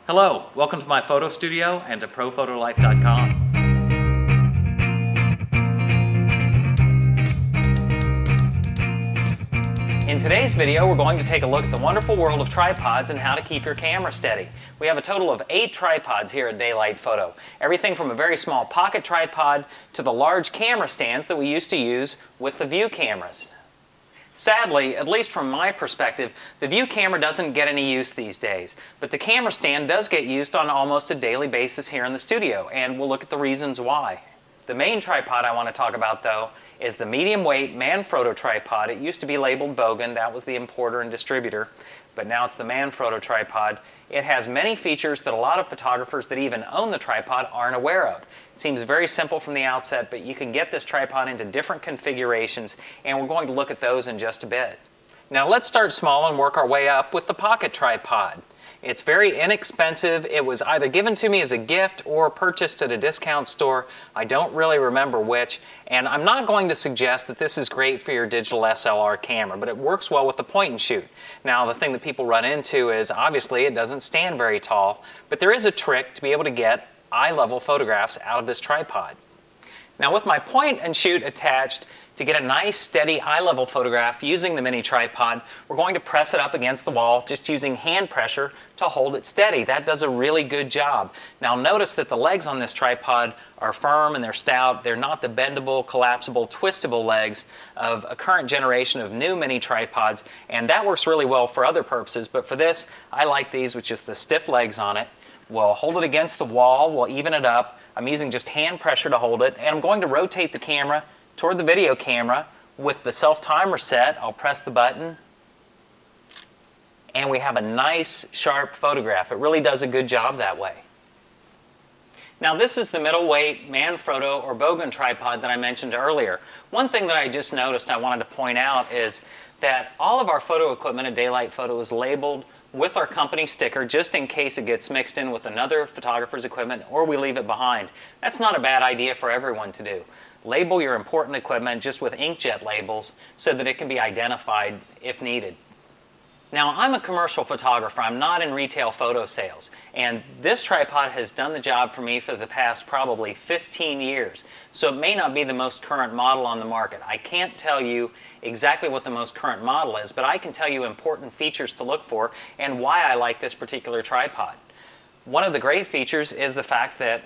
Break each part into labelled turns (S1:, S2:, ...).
S1: Hello, welcome to my photo studio and to ProPhotoLife.com. In today's video, we're going to take a look at the wonderful world of tripods and how to keep your camera steady. We have a total of 8 tripods here at Daylight Photo. Everything from a very small pocket tripod to the large camera stands that we used to use with the View cameras. Sadly, at least from my perspective, the View camera doesn't get any use these days, but the camera stand does get used on almost a daily basis here in the studio, and we'll look at the reasons why. The main tripod I want to talk about, though, is the medium weight Manfrotto tripod. It used to be labeled Bogen, that was the importer and distributor, but now it's the Manfrotto tripod. It has many features that a lot of photographers that even own the tripod aren't aware of. It seems very simple from the outset, but you can get this tripod into different configurations, and we're going to look at those in just a bit. Now let's start small and work our way up with the pocket tripod. It's very inexpensive. It was either given to me as a gift or purchased at a discount store. I don't really remember which, and I'm not going to suggest that this is great for your digital SLR camera, but it works well with the point and shoot. Now the thing that people run into is obviously it doesn't stand very tall, but there is a trick to be able to get eye-level photographs out of this tripod. Now with my point and shoot attached, to get a nice steady eye-level photograph using the mini tripod, we're going to press it up against the wall just using hand pressure to hold it steady. That does a really good job. Now notice that the legs on this tripod are firm and they're stout. They're not the bendable, collapsible, twistable legs of a current generation of new mini tripods, and that works really well for other purposes, but for this, I like these with just the stiff legs on it. We'll hold it against the wall, we'll even it up. I'm using just hand pressure to hold it, and I'm going to rotate the camera toward the video camera with the self-timer set. I'll press the button, and we have a nice, sharp photograph. It really does a good job that way. Now this is the middleweight Manfrotto or Bogen tripod that I mentioned earlier. One thing that I just noticed I wanted to point out is that all of our photo equipment at Daylight Photo is labeled with our company sticker just in case it gets mixed in with another photographer's equipment or we leave it behind. That's not a bad idea for everyone to do. Label your important equipment just with inkjet labels so that it can be identified if needed. Now I'm a commercial photographer, I'm not in retail photo sales, and this tripod has done the job for me for the past probably 15 years, so it may not be the most current model on the market. I can't tell you exactly what the most current model is, but I can tell you important features to look for and why I like this particular tripod. One of the great features is the fact that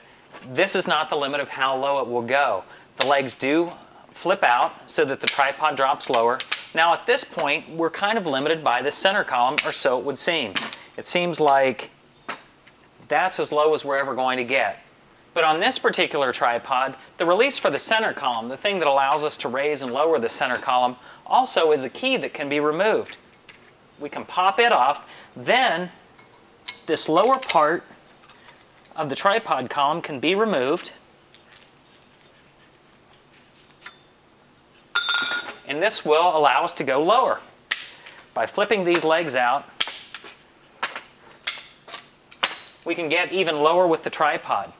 S1: this is not the limit of how low it will go. The legs do flip out so that the tripod drops lower. Now at this point, we're kind of limited by the center column, or so it would seem. It seems like that's as low as we're ever going to get. But on this particular tripod, the release for the center column, the thing that allows us to raise and lower the center column, also is a key that can be removed. We can pop it off, then this lower part of the tripod column can be removed, and this will allow us to go lower. By flipping these legs out, we can get even lower with the tripod.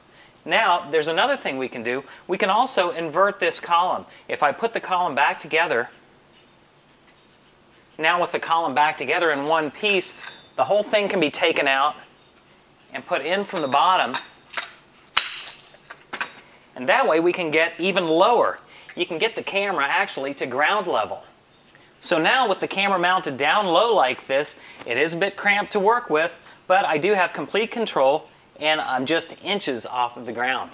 S1: Now, there's another thing we can do. We can also invert this column. If I put the column back together, now with the column back together in one piece, the whole thing can be taken out and put in from the bottom, and that way we can get even lower. You can get the camera actually to ground level. So now with the camera mounted down low like this, it is a bit cramped to work with, but I do have complete control and I'm just inches off of the ground.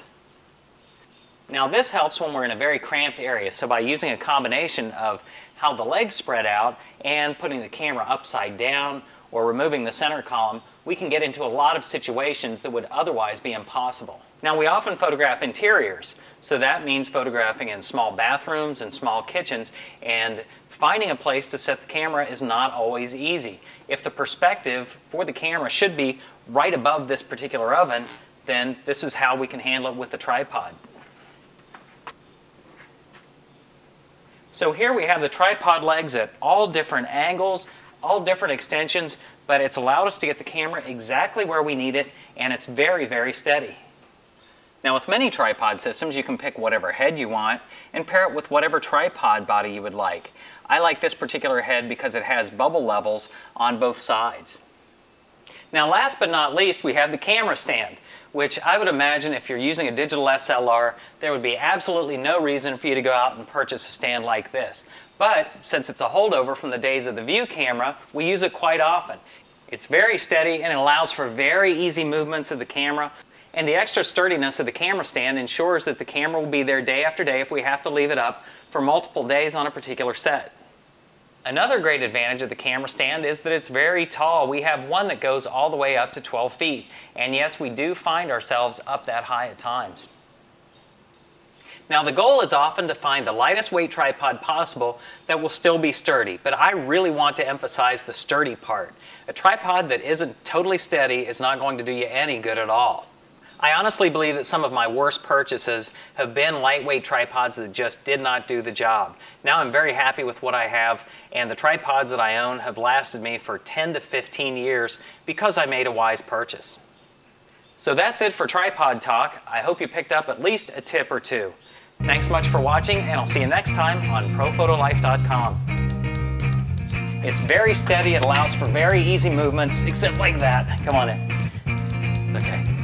S1: Now this helps when we're in a very cramped area, so by using a combination of how the legs spread out and putting the camera upside down or removing the center column, we can get into a lot of situations that would otherwise be impossible. Now we often photograph interiors, so that means photographing in small bathrooms and small kitchens, and finding a place to set the camera is not always easy. If the perspective for the camera should be right above this particular oven, then this is how we can handle it with the tripod. So here we have the tripod legs at all different angles, all different extensions, but it's allowed us to get the camera exactly where we need it, and it's very, very steady. Now with many tripod systems, you can pick whatever head you want and pair it with whatever tripod body you would like. I like this particular head because it has bubble levels on both sides. Now last but not least, we have the camera stand, which I would imagine if you're using a digital SLR, there would be absolutely no reason for you to go out and purchase a stand like this. But since it's a holdover from the days of the View camera, we use it quite often. It's very steady and it allows for very easy movements of the camera. And the extra sturdiness of the camera stand ensures that the camera will be there day after day if we have to leave it up for multiple days on a particular set. Another great advantage of the camera stand is that it's very tall. We have one that goes all the way up to 12 feet. And yes, we do find ourselves up that high at times. Now the goal is often to find the lightest weight tripod possible that will still be sturdy, but I really want to emphasize the sturdy part. A tripod that isn't totally steady is not going to do you any good at all. I honestly believe that some of my worst purchases have been lightweight tripods that just did not do the job. Now I'm very happy with what I have, and the tripods that I own have lasted me for 10 to 15 years because I made a wise purchase. So that's it for Tripod Talk. I hope you picked up at least a tip or two. Thanks much for watching, and I'll see you next time on ProPhotoLife.com. It's very steady, it allows for very easy movements, except like that. Come on in. It's okay.